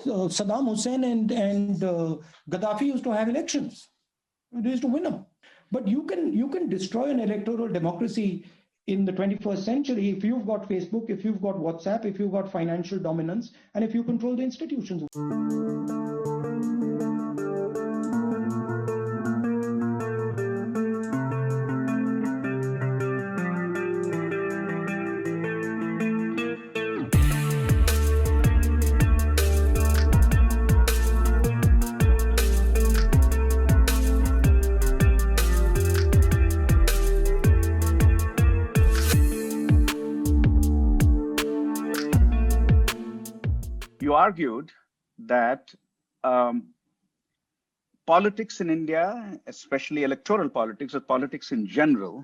Saddam Hussein and Gaddafi used to have elections. They used to win them. But you can destroy an electoral democracy in the 21st century if you've got Facebook, if you've got WhatsApp, if you've got financial dominance, and if you control the institutions. You argued that politics in India, especially electoral politics or politics in general,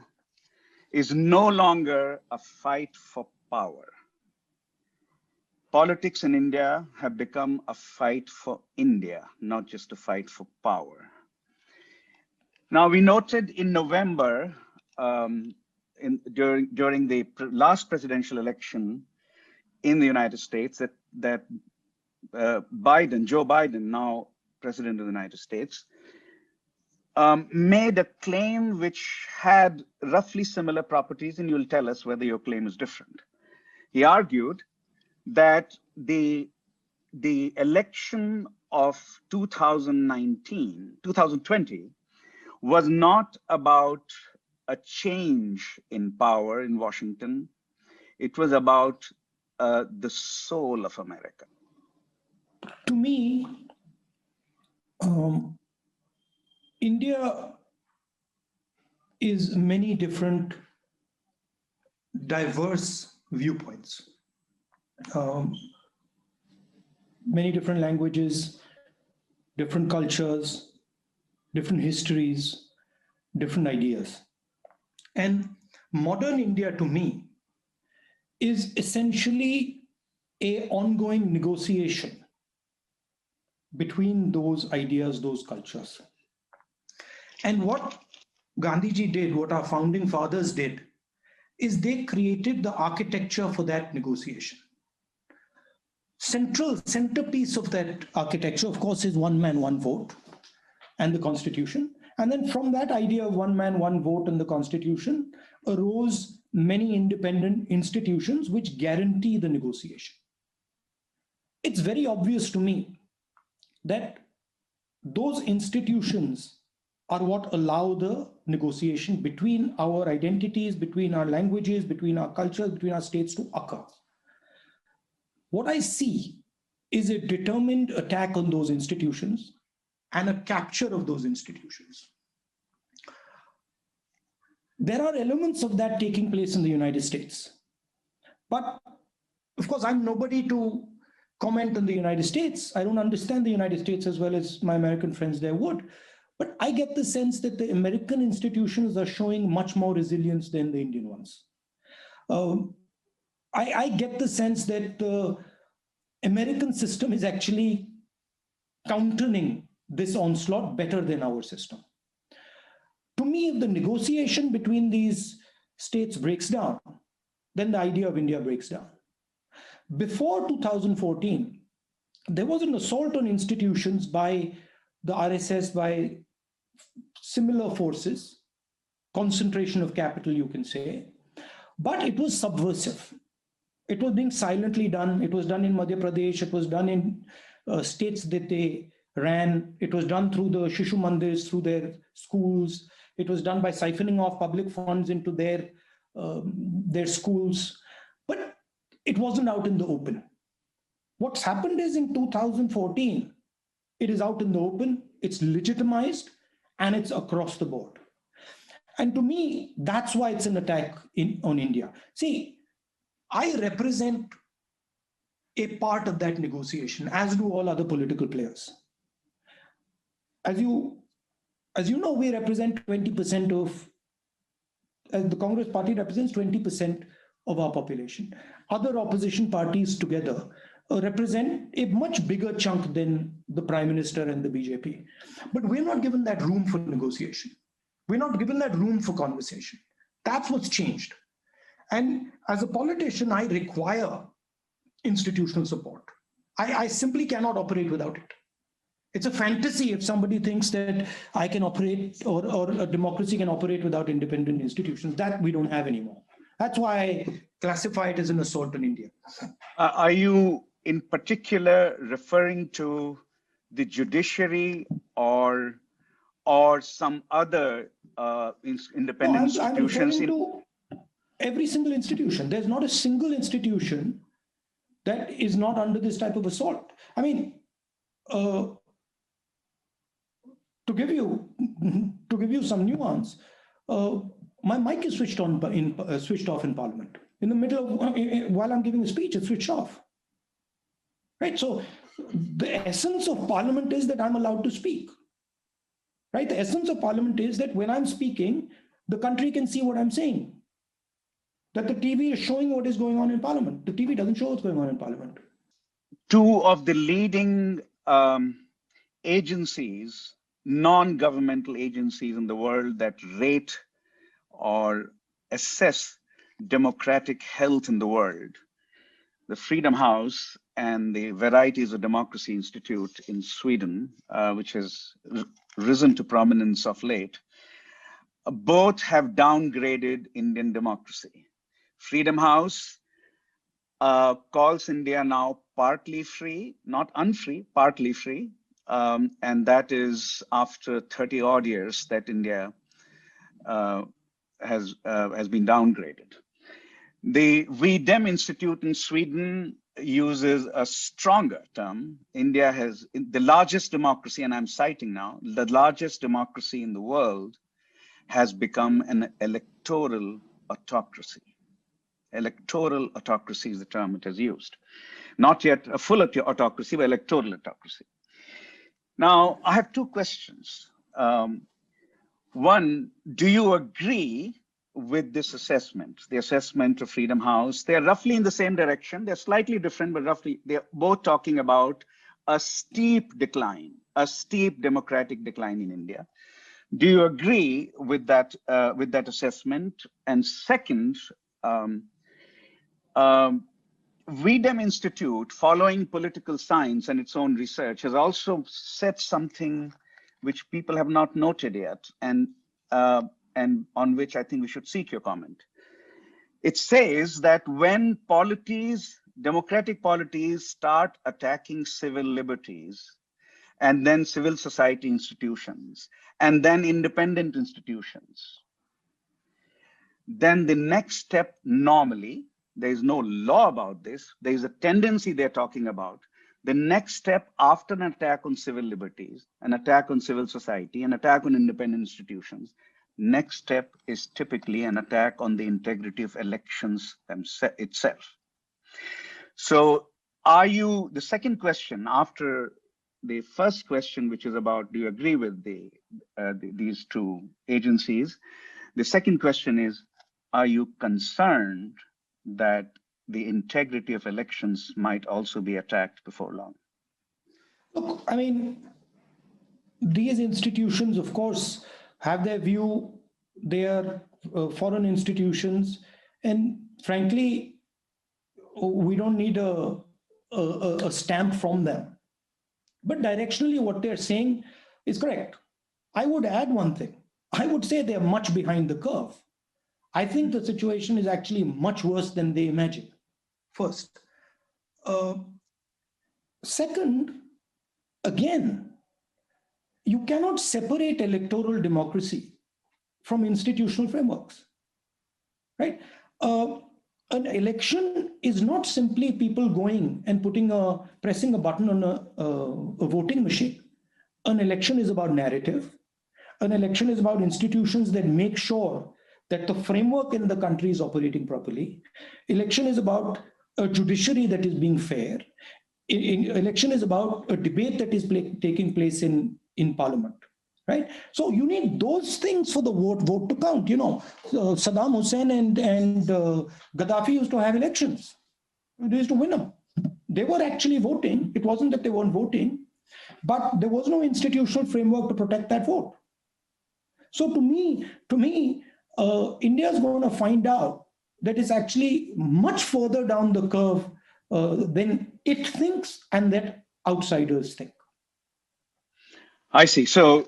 is no longer a fight for power. Politics in India have become a fight for India, not just a fight for power. Now, we noted in November, during the last presidential election in the United States, that Joe Biden, now President of the United States, made a claim which had roughly similar properties, and you'll tell us whether your claim is different. He argued that the election of 2020 was not about a change in power in Washington. It was about the soul of America. To me, India is many different diverse viewpoints, many different languages, different cultures, different histories, different ideas. And modern India, to me, is essentially an ongoing negotiation between those ideas, those cultures. And what Gandhiji did, what our founding fathers did, is they created the architecture for that negotiation. Centerpiece of that architecture, of course, is one man, one vote and the Constitution. And then from that idea of one man, one vote and the Constitution arose many independent institutions which guarantee the negotiation. It's very obvious to me that those institutions are what allow the negotiation between our identities, between our languages, between our cultures, between our states to occur. What I see is a determined attack on those institutions and a capture of those institutions. There are elements of that taking place in the United States. But of course, I'm nobody to comment on the United States. I don't understand the United States as well as my American friends there would. But I get the sense that the American institutions are showing much more resilience than the Indian ones. I get the sense that the American system is actually countering this onslaught better than our system. To me, if the negotiation between these states breaks down, then the idea of India breaks down. Before 2014, there was an assault on institutions by the RSS, by similar forces, concentration of capital, you can say, but it was subversive. It was being silently done. It was done in Madhya Pradesh. It was done in states that they ran. It was done through the Shishu Mandirs, through their schools. It was done by siphoning off public funds into their schools. But it wasn't out in the open. What's happened is in 2014, it is out in the open, it's legitimized, and it's across the board. And to me, that's why it's an attack on India. See, I represent a part of that negotiation, as do all other political players. As you know, we represent 20% of, the Congress party represents 20% of our population. Other opposition parties together represent a much bigger chunk than the Prime Minister and the BJP. But we're not given that room for negotiation. We're not given that room for conversation. That's what's changed. And as a politician, I require institutional support. I simply cannot operate without it. It's a fantasy if somebody thinks that I can operate or a democracy can operate without independent institutions. That we don't have anymore. That's why I classify it as an assault on India. Are you in particular referring to the judiciary or some other independent I'm institutions? referring to every single institution. There's not a single institution that is not under this type of assault. I mean, to give you some nuance, my mic is switched off in Parliament. In the middle of while I'm giving a speech, it's switched off. Right. So the essence of Parliament is that I'm allowed to speak. Right. The essence of Parliament is that when I'm speaking, the country can see what I'm saying. That the TV is showing what is going on in Parliament. The TV doesn't show what's going on in Parliament. Two of the leading agencies, non-governmental agencies in the world that rate or assess democratic health in the world, the Freedom House and the Varieties of Democracy Institute in Sweden, which has risen to prominence of late, both have downgraded Indian democracy. Freedom House calls India now partly free, not unfree, partly free. And that is after 30 odd years that India has been downgraded. The VDEM Institute in Sweden uses a stronger term. India has the largest democracy, and I'm citing now, the largest democracy in the world has become an electoral autocracy. Electoral autocracy is the term it has used. Not yet a full autocracy, but electoral autocracy. Now, I have two questions. One, do you agree with this assessment, the assessment of Freedom House? They're roughly in the same direction. They're slightly different, but roughly they're both talking about a steep decline, a steep democratic decline in India. Do you agree with that assessment? And second, VDEM Institute, following political science and its own research, has also said something which people have not noted yet, and on which I think we should seek your comment. It says that when polities, democratic polities, start attacking civil liberties, and then civil society institutions, and then independent institutions, then the next step normally, there is no law about this, there is a tendency they're talking about. The next step after an attack on civil liberties, an attack on civil society, an attack on independent institutions, next step is typically an attack on the integrity of elections itself. So the second question after the first question, which is about, do you agree with these two agencies? The second question is, are you concerned that the integrity of elections might also be attacked before long? Look, I mean, these institutions, of course, have their view. They are foreign institutions. And frankly, we don't need a stamp from them. But directionally, what they're saying is correct. I would add one thing. I would say they're much behind the curve. I think the situation is actually much worse than they imagine, first. Second, again, you cannot separate electoral democracy from institutional frameworks, right? An election is not simply people going and pressing a button on a voting machine. An election is about narrative. An election is about institutions that make sure that the framework in the country is operating properly. Election is about a judiciary that is being fair. Election is about a debate that is taking place in Parliament, right? So you need those things for the vote to count. You know, Saddam Hussein and Gaddafi used to have elections. They used to win them. They were actually voting. It wasn't that they weren't voting, but there was no institutional framework to protect that vote. So to me, India is going to find out that it's actually much further down the curve than it thinks and that outsiders think. I see. So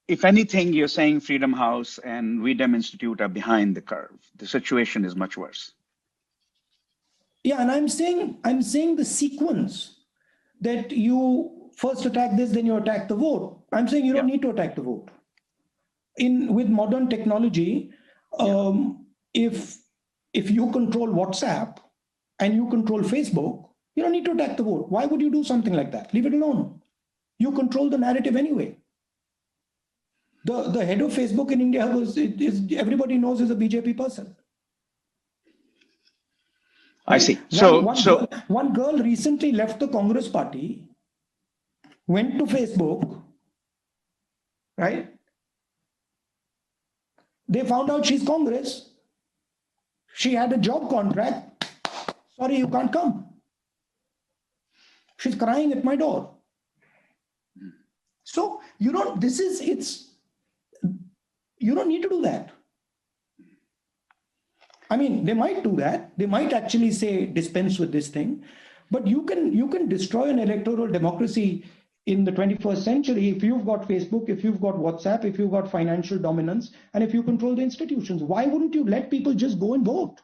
if anything, you're saying Freedom House and Freedom Institute are behind the curve. The situation is much worse. Yeah, and I'm saying the sequence that you first attack this, then you attack the vote. I'm saying you don't need to attack the vote. With modern technology, if you control WhatsApp and you control Facebook, you don't need to attack the vote. Why would you do something like that? Leave it alone. You control the narrative anyway. The head of Facebook in India everybody knows is a BJP person. I see. One girl recently left the Congress party, went to Facebook, right? They found out she's Congress. She had a job contract. Sorry, you can't come. She's crying at my door. So you don't need to do that. I mean, they might do that. They might actually say dispense with this thing, but you can destroy an electoral democracy in the 21st century if you've got Facebook, if you've got WhatsApp, if you've got financial dominance, and if you control the institutions. Why wouldn't you let people just go and vote?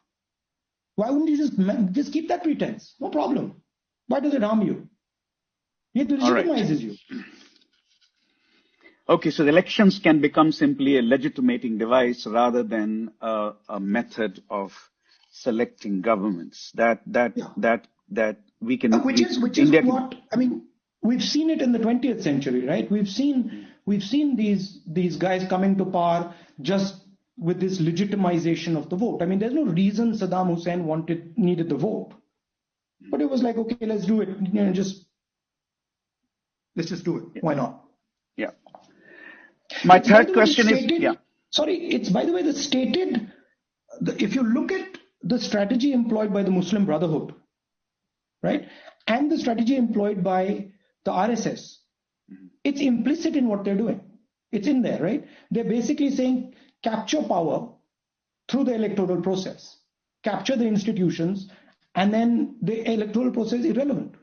Why wouldn't you just keep that pretense? No problem. Why does it harm you? It legitimizes you. Okay, so the elections can become simply a legitimating device rather than a method of selecting governments. That we can. Which is what I mean. We've seen it in the 20th century, right? We've seen these guys coming to power just with this legitimization of the vote. I mean, there's no reason Saddam Hussein needed the vote, but it was like, okay, let's do it. Let's just do it. Why not? Yeah. My third question is, sorry, it's by the way, if you look at the strategy employed by the Muslim Brotherhood, right, and the strategy employed by the RSS, it's implicit in what they're doing. It's in there, right? They're basically saying capture power through the electoral process, capture the institutions, and then the electoral process is irrelevant.